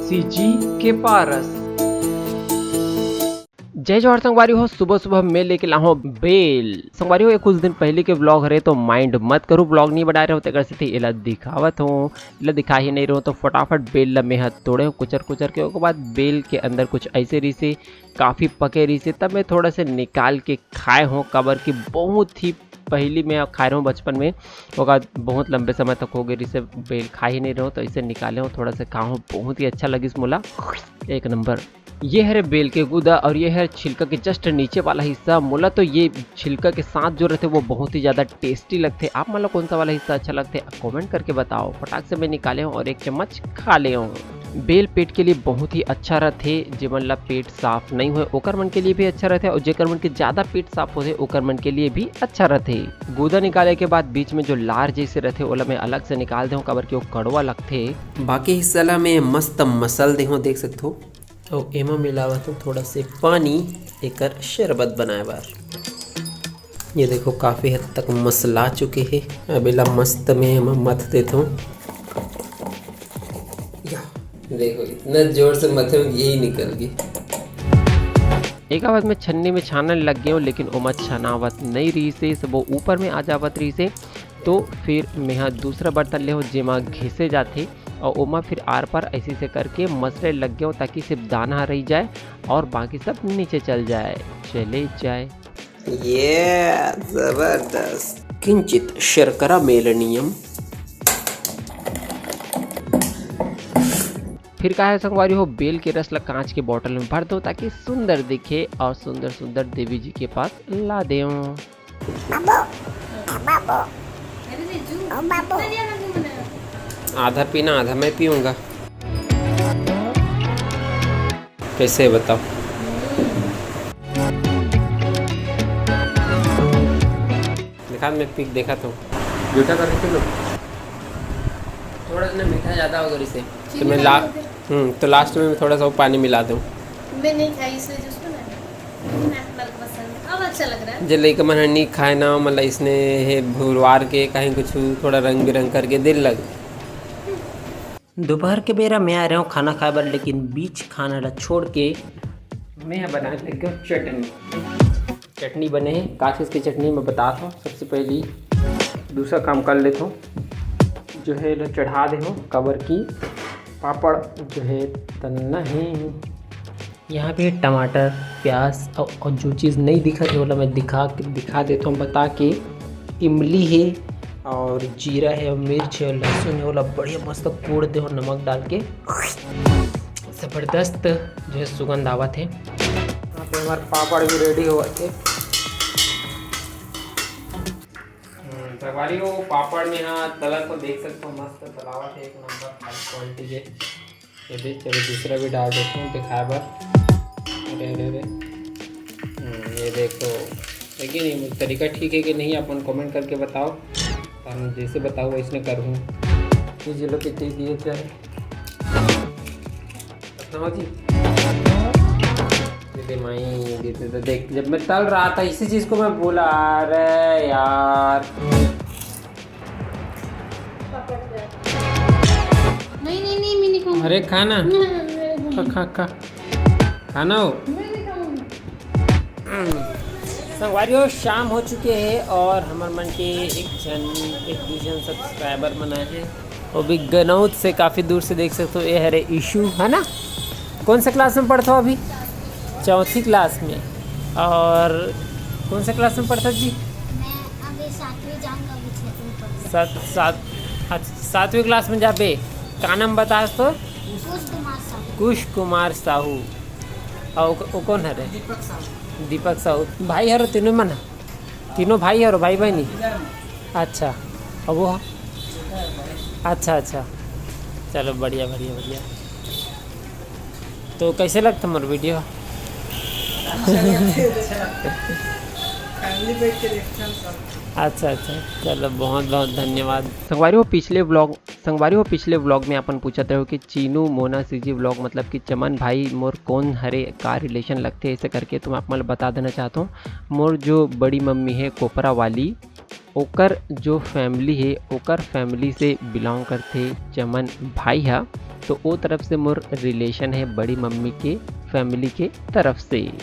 CG के पारस। जय जवाहर संगवारी हो, सुबह सुबह मैं लेके लाऊं बेल संगवारी हो। ये कुछ दिन पहले के व्लॉग रहे तो माइंड मत करो, व्लॉग नहीं बना रहे हो तेकर से इला दिखावत हूँ। इला दिखा ही नहीं रहो तो फटाफट बेल ला में हाथ तोड़े कुचर कुचर के उसके बाद बेल के अंदर कुछ ऐसे रही से काफ़ी पके रही से तब मैं थोड़ा सा निकाल के खाए हूँ। कबर की बहुत ही पहली मैं खा रहा हूँ बचपन में, होगा बहुत लंबे समय तक हो गई इसे बेल खा ही नहीं रहा हूँ तो इसे निकाले हूँ थोड़ा सा खाऊँ, बहुत ही अच्छा लगी इस मोला एक नंबर। ये है बेल के गुदा और ये है छिलका के जस्ट नीचे वाला हिस्सा। मोला तो ये छिलका के साथ जो रहते वो बहुत ही ज़्यादा टेस्टी लगते। आप मतलब कौन सा वाला हिस्सा अच्छा लगते कमेंट करके बताओ। फटाक से मैं निकाले हूँ और एक चम्मच खा ले हूँ। बेल पेट के लिए बहुत ही अच्छा रहते, जे मन ला पेट साफ नहीं हुए ओकर मन के लिए भी अच्छा रहते और जेकर मन के ज़्यादा पेट साफ होते ओकर मन के लिए भी अच्छा रहते। गुदा निकाले के बाद बीच में जो लार जैसे रहते ओला मैं अलग से निकाल दूँ कबर के वो कड़वा लगते। बाकी हिस्सा ला मैं मस्त मसल दे हो, देख सकते हो। तो एमा मिलावत हूँ थोड़ा से पानी एकर शरबत बनाए बार। ये देखो काफ़ी हद तक मसला चुके हैं। अब इला मस्त में एमा मथ देता हूँ। देखो इतना जोर से मथे में यही निकल गई। एक आवाज में छन्नी में छानने लग गए हूँ लेकिन ओमा छनावत नहीं रही से, सब वो ऊपर में आ जावत रही से। तो फिर मैं यहाँ दूसरा बर्तन ले हो जेमा घिसे जाते और ओमा फिर आर पार ऐसे से करके मसले लग गए ताकि सिर्फ दाना रह जाए और बाकी सब नीचे चल जाए चले जाए। ये जबरदस्त किंचित शर्करा मेलनियम। फिर कहा है संगवारी हो बेल के रस ला कांच के बोतल में भर दो ताकि सुंदर दिखे और सुंदर सुंदर देवी जी के पास ला दे। आधा पीना आधा मैं पीऊंगा, कैसे बताओ। देखा मैं पी देखा तो मीठा करके पी लो, थोड़ा सा मीठा ज़्यादा होगा इसे तो मैं तो लास्ट में थोड़ा सा वो पानी मिला दूँ। मैं नहीं खाई इसलिए जिसको ना पसंद अब अच्छा लग रहा है। जे लइका मन नहीं खाए ना मतलब इसने हे भुलवार के कहीं कुछ थोड़ा रंग बिरंग करके दिल लग। दोपहर के बेरा मैं आ रहा हूँ खाना खाए बर, लेकिन बीच खाना ला छोड़ के मैं बनाने लग गया चटनी। चटनी बने हैं काचिस की चटनी मैं बताता हूँ। सबसे पहली दूसरा काम कर लेता हूँ, जो है ना चढ़ा दे हूँ कबर की पापड़ जो है तन्ना है। यहाँ पे टमाटर प्याज और जो चीज़ नहीं दिखा थी वाला मैं दिखा देता हूँ बता के। इमली है और जीरा है और मिर्च है और लहसुन है वाला बढ़िया मस्त कोड़ दे और नमक डाल के ज़बरदस्त जो है सुगंध आवा थे। यहाँ पे हमारे पापड़ भी रेडी हुआ थे। सवारी हो पापड़ में यहाँ तला को देख सकते हो मस्त तलावा थे, एक नंबर हाई क्वालिटी के। ये भी चलो दूसरा भी डाल देता हूँ दिखाए बार। अरे ये देखो लेकिन ये तरीका ठीक है कि नहीं अपन कमेंट करके बताओ, और जैसे बताओ वैसे करूँ। ये लोग कितनी दिए चाहे तो देख जब मैं तल रहा था इसी चीज़ को मैं बोला अरे यार नहीं मैं नहीं खाऊंगी। अरे खाना खा खाना हो। संगवारियों शाम हो चुके हैं और हमारे मन के एक दूसरे सब्सक्राइबर बनाए हैं वो भी गनौत से काफ़ी दूर से देख सकते हो। ये है रे इशू है ना, कौन से क्लास में पढ़ते हो अभी? चौथी क्लास में। और कौन से क्लास में पढ़ता जी? मैं अभी 7वीं जाऊंगा। सातवीं क्लास में जाबे। का नाम बता तो? कुश कुमार साहू। और वो कौन है रे? दीपक साहू। भाई हरो तीनों मन, तीनों भाई हरो भाई बहनी? अच्छा और वो अच्छा चलो बढ़िया। तो कैसे लगता हमारा वीडियो? अच्छा चलो बहुत धन्यवाद। संगवारी हो पिछले व्लॉग में अपन पूछते हो कि चीनू मोना सीजी व्लॉग मतलब कि चमन भाई मोर कौन हरे का रिलेशन लगते ऐसे करके, तो मैं आप मतलब बता देना चाहता हूँ। मोर जो बड़ी मम्मी है कोपरा वाली ओकर जो फैमिली है ओकर फैमिली से बिलोंग करते चमन भाई है। तो वो तरफ से मोर रिलेशन है बड़ी मम्मी के फैमिली के तरफ से।